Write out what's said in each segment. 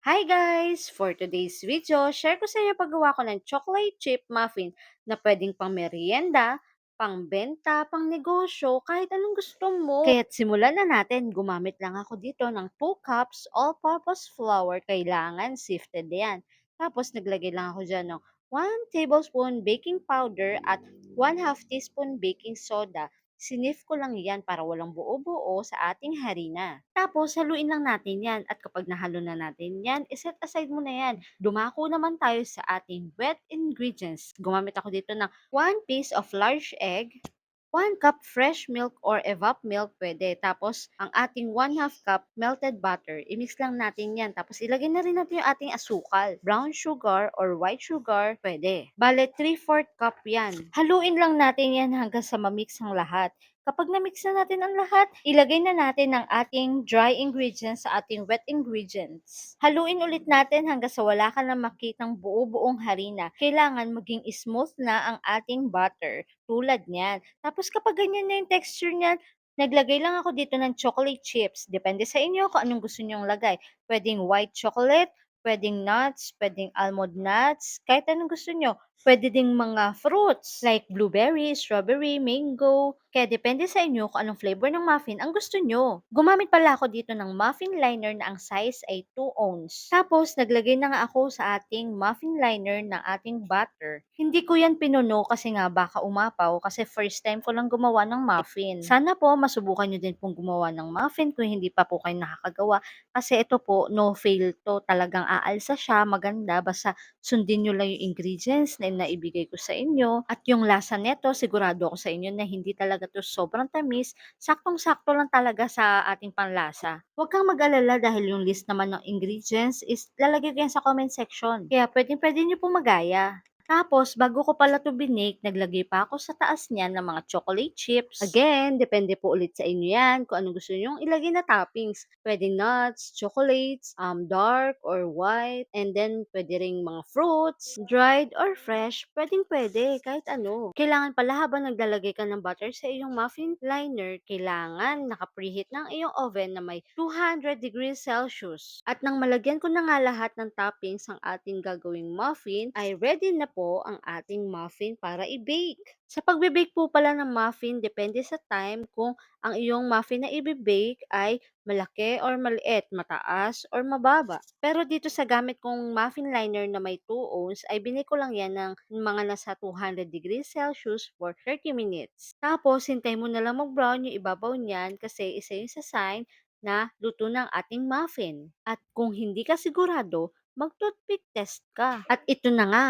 Hi guys! For today's video, share ko sa inyo paggawa ko ng chocolate chip muffin na pwedeng pang merienda, pangbenta, pang negosyo, kahit anong gusto mo. Kaya't simulan na natin. Gumamit lang ako dito ng 2 cups all-purpose flour. Kailangan sifted yan. Tapos naglagay lang ako dyan ng 1 tablespoon baking powder at 1/2 teaspoon baking soda. Sinif ko lang yan para walang buo-buo sa ating harina. Tapos, haluin lang natin yan. At kapag nahalo na natin yan, iset aside mo na yan. Dumako naman tayo sa ating wet ingredients. Gumamit ako dito ng 1 piece of large egg, 1 cup fresh milk or evap milk pwede. Tapos, ang ating 1/2 cup melted butter. I-mix lang natin yan. Tapos, ilagay na rin natin yung ating asukal. Brown sugar or white sugar pwede. Bale, 3/4 cup yan. Haluin lang natin yan hanggang sa mamix ang lahat. Kapag na-mix na natin ang lahat, ilagay na natin ang ating dry ingredients sa ating wet ingredients. Haluin ulit natin hanggang sa wala ka na makitang buo-buong harina. Kailangan maging smooth na ang ating butter, tulad niyan. Tapos kapag ganyan na yung texture niyan, naglagay lang ako dito ng chocolate chips. Depende sa inyo kung anong gusto nyong lagay. Pwedeng white chocolate, pwedeng nuts, pwedeng almond nuts, kahit anong gusto nyo. Pwede ding mga fruits like blueberry, strawberry, mango. Kaya depende sa inyo kung anong flavor ng muffin ang gusto nyo. Gumamit pala ako dito ng muffin liner na ang size ay 2 ounce. Tapos naglagay na nga ako sa ating muffin liner ng ating butter. Hindi ko yan pinuno kasi nga baka umapaw kasi first time ko lang gumawa ng muffin. Sana po masubukan nyo din pong gumawa ng muffin kung hindi pa po kayo nakakagawa. Kasi ito po, no fail to. Talagang aalsa siya, maganda. Basta sundin nyo lang yung ingredients na naibigay ko sa inyo. At yung lasa neto, sigurado ako sa inyo na hindi talaga to sobrang tamis. Saktong-sakto lang talaga sa ating panlasa. Huwag kang mag-alala dahil yung list naman ng ingredients is lalagay ko yan sa comment section. Kaya pwede nyo po magaya. Tapos, bago ko pala to binake, naglagay pa ako sa taas niyan ng mga chocolate chips. Again, depende po ulit sa inyo yan kung anong gusto nyong ilagay na toppings. Pwede nuts, chocolates, dark or white, and then pwede ring mga fruits, dried or fresh, pwede, kahit ano. Kailangan pala habang naglalagay ka ng butter sa iyong muffin liner, kailangan naka-preheat ng iyong oven na may 200 degrees Celsius. At nang malagyan ko na nga lahat ng toppings ang ating gagawing muffin, ay ready na po ang ating muffin para i-bake. Sa pagbe-bake po pala ng muffin, depende sa time kung ang iyong muffin na i-bake ay malaki or maliit, mataas or mababa. Pero dito sa gamit kong muffin liner na may 2 ounce, ay binake ko lang yan ng mga nasa 200 degrees Celsius for 30 minutes. Tapos, hintay mo na lang mag-brown yung ibabaw niyan kasi isa yung sa sign na luto ng ating muffin. At kung hindi ka sigurado, mag-toothpick test ka. At ito na nga,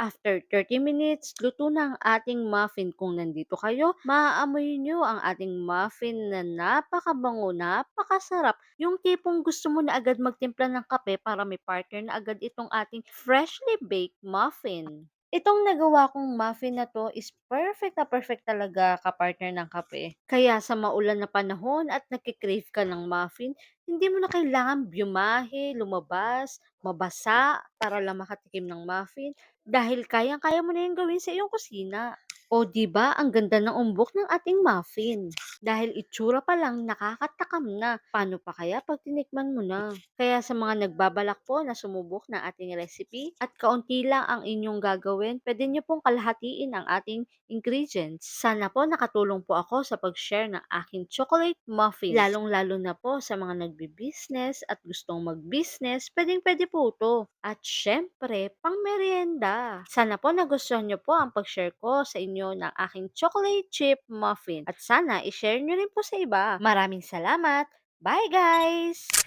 after 30 minutes, luto na ang ating muffin. Kung nandito kayo, maaamoy nyo ang ating muffin na napakabango, napakasarap. Yung tipong gusto mo na agad magtimpla ng kape para may partner na agad itong ating freshly baked muffin. Itong nagawa kong muffin na to is perfect talaga kapartner ng kape. Kaya sa maulan na panahon at nagkikrave ka ng muffin, hindi mo na kailangan biyahe, lumabas, mabasa para lang makatikim ng muffin dahil kayang-kaya mo na yung gawin sa iyong kusina. O 'di ba ang ganda ng umbok ng ating muffin? Dahil itsura pa lang nakakatakam na. Paano pa kaya pag tinikman mo na? Kaya sa mga nagbabalak po na sumubok ng ating recipe at kaunti lang ang inyong gagawin, pwede niyo pong kalahatiin ang ating ingredients. Sana po nakatulong po ako sa pag-share ng aking chocolate muffins. Lalong-lalo na po sa mga nagbi-business at gustong mag-business, pwedeng-pwede po ito. At syempre, pang merienda. Sana po nagustuhan niyo po ang pag-share ko sa inyo ng aking chocolate chip muffin. At sana i-share niyo rin po sa iba. Maraming salamat! Bye guys!